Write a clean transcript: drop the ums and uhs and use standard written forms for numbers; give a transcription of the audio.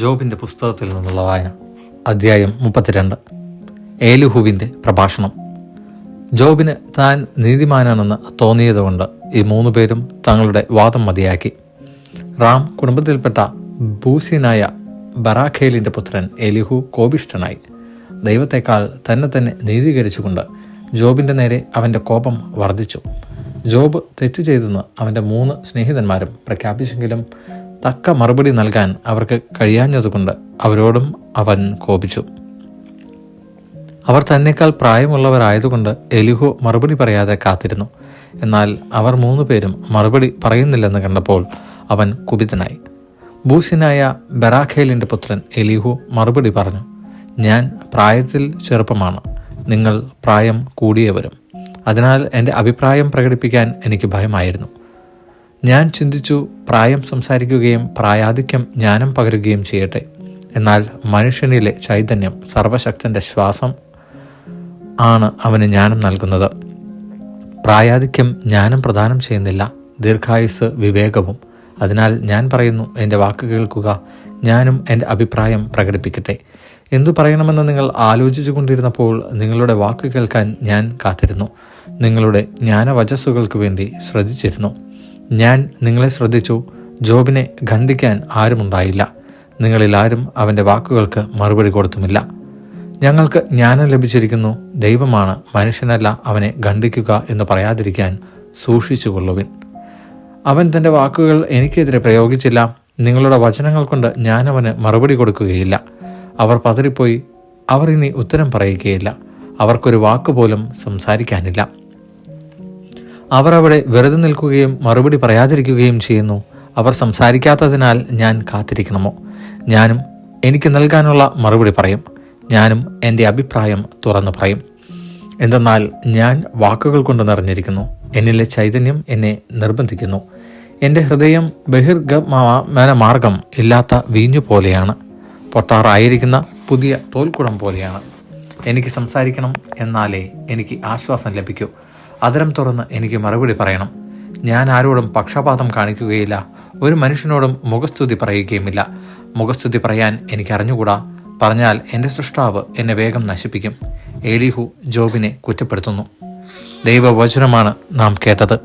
ജോബിൻ്റെ പുസ്തകത്തിൽ നിന്നുള്ള വായന. അധ്യായം 32. ഏലിഹുവിൻ്റെ പ്രഭാഷണം. ജോബിന് താൻ നീതിമാനാണെന്ന് തോന്നിയതുകൊണ്ട് ഈ 3 പേരും തങ്ങളുടെ വാദം മതിയാക്കി. റാം കുടുംബത്തിൽപ്പെട്ട ബൂസ്യനായ ബറാഖേലിൻ്റെ പുത്രൻ എലിഹു കോപിഷ്ഠനായി. ദൈവത്തെക്കാൾ തന്നെ നീതീകരിച്ചുകൊണ്ട് ജോബിൻ്റെ നേരെ അവൻ്റെ കോപം വർദ്ധിച്ചു. ജോബ് തെറ്റ് ചെയ്തെന്ന് അവൻ്റെ 3 സ്നേഹിതന്മാരും പ്രഖ്യാപിച്ചെങ്കിലും തക്ക മറുപടി നൽകാൻ അവർക്ക് കഴിയാഞ്ഞതുകൊണ്ട് അവരോടും അവൻ കോപിച്ചു. അവർ തന്നെക്കാൾ പ്രായമുള്ളവരായതുകൊണ്ട് എലിഹു മറുപടി പറയാതെ കാത്തിരുന്നു. എന്നാൽ അവർ 3 പേരും മറുപടി പറയുന്നില്ലെന്ന് കണ്ടപ്പോൾ അവൻ കുപിതനായി. ബൂസ്യനായ ബറാഖേലിൻ്റെ പുത്രൻ എലിഹു മറുപടി പറഞ്ഞു, ഞാൻ പ്രായത്തിൽ ചെറുപ്പമാണ്, നിങ്ങൾ പ്രായം കൂടിയവരും. അതിനാൽ എൻ്റെ അഭിപ്രായം പ്രകടിപ്പിക്കാൻ എനിക്ക് ഭയമായിരുന്നു. ഞാൻ ചിന്തിച്ചു, പ്രായം സംസാരിക്കുകയും പ്രായാധിക്യം ജ്ഞാനം പകരുകയും ചെയ്യട്ടെ. എന്നാൽ മനുഷ്യനിലെ ചൈതന്യം, സർവശക്തൻ്റെ ശ്വാസം ആണ് അവന് ജ്ഞാനം നൽകുന്നത്. പ്രായാധിക്യം ജ്ഞാനം പ്രദാനം ചെയ്യുന്നില്ല, ദീർഘായുസ് വിവേകവും. അതിനാൽ ഞാൻ പറയുന്നു, എൻ്റെ വാക്ക് കേൾക്കുക, ഞാനും എൻ്റെ അഭിപ്രായം പ്രകടിപ്പിക്കട്ടെ. എന്തു പറയണമെന്ന് നിങ്ങൾ ആലോചിച്ചു കൊണ്ടിരുന്നപ്പോൾ നിങ്ങളുടെ വാക്ക് കേൾക്കാൻ ഞാൻ കാത്തിരുന്നു. നിങ്ങളുടെ ജ്ഞാനവചസ്സുകൾക്ക് വേണ്ടി ശ്രദ്ധിച്ചിരുന്നു. ഞാൻ നിങ്ങളെ ശ്രദ്ധിച്ചു. ജോബിനെ ഖണ്ഡിക്കാൻ ആരുമുണ്ടായില്ല. നിങ്ങളിൽ ആരും അവൻ്റെ വാക്കുകൾക്ക് മറുപടി കൊടുത്തുമില്ല. ഞങ്ങൾക്ക് ജ്ഞാനം ലഭിച്ചിരിക്കുന്നു, ദൈവമാണ്, മനുഷ്യനല്ല അവനെ ഖണ്ഡിക്കുക എന്ന് പറയാതിരിക്കാൻ സൂക്ഷിച്ചുകൊള്ളുവിൻ. അവൻ തൻ്റെ വാക്കുകൾ എനിക്കെതിരെ പ്രയോഗിച്ചില്ല. നിങ്ങളുടെ വചനങ്ങൾ കൊണ്ട് ഞാൻ അവന് മറുപടി കൊടുക്കുകയില്ല. അവർ പതറിപ്പോയി. അവർ ഇനി ഉത്തരം പറയുകയില്ല. അവർക്കൊരു വാക്കുപോലും സംസാരിക്കാനില്ല. അവർ അവിടെ വെറുതെ നിൽക്കുകയും മറുപടി പറയാതിരിക്കുകയും ചെയ്യുന്നു. അവർ സംസാരിക്കാത്തതിനാൽ ഞാൻ കാത്തിരിക്കണമോ? ഞാനും എനിക്ക് നൽകാനുള്ള മറുപടി പറയും. ഞാനും എൻ്റെ അഭിപ്രായം തുറന്നു പറയും. എന്തെന്നാൽ ഞാൻ വാക്കുകൾ കൊണ്ട് നിറഞ്ഞിരിക്കുന്നു. എന്നിലെ ചൈതന്യം എന്നെ നിർബന്ധിക്കുന്നു. എൻ്റെ ഹൃദയം ബഹിർഗമന മാർഗം ഇല്ലാത്ത വീഞ്ഞു പോലെയാണ്, പൊട്ടാറായിരിക്കുന്ന പുതിയ തോൽക്കുടം പോലെയാണ്. എനിക്ക് സംസാരിക്കണം, എന്നാലേ എനിക്ക് ആശ്വാസം ലഭിക്കൂ. അതരം തുറന്ന് എനിക്ക് മറുപടി പറയണം. ഞാൻ ആരോടും പക്ഷപാതം കാണിക്കുകയില്ല, ഒരു മനുഷ്യനോടും മുഖസ്തുതി പറയുകയുമില്ല. മുഖസ്തുതി പറയാൻ എനിക്ക് അറിഞ്ഞുകൂടാ. പറഞ്ഞാൽ എൻ്റെ സൃഷ്ടാവ് എന്നെ വേഗം നശിപ്പിക്കും. ഏലിഹു ജോബിനെ കുറ്റപ്പെടുത്തുന്നു. ദൈവവചനമാണ് നാം കേട്ടത്.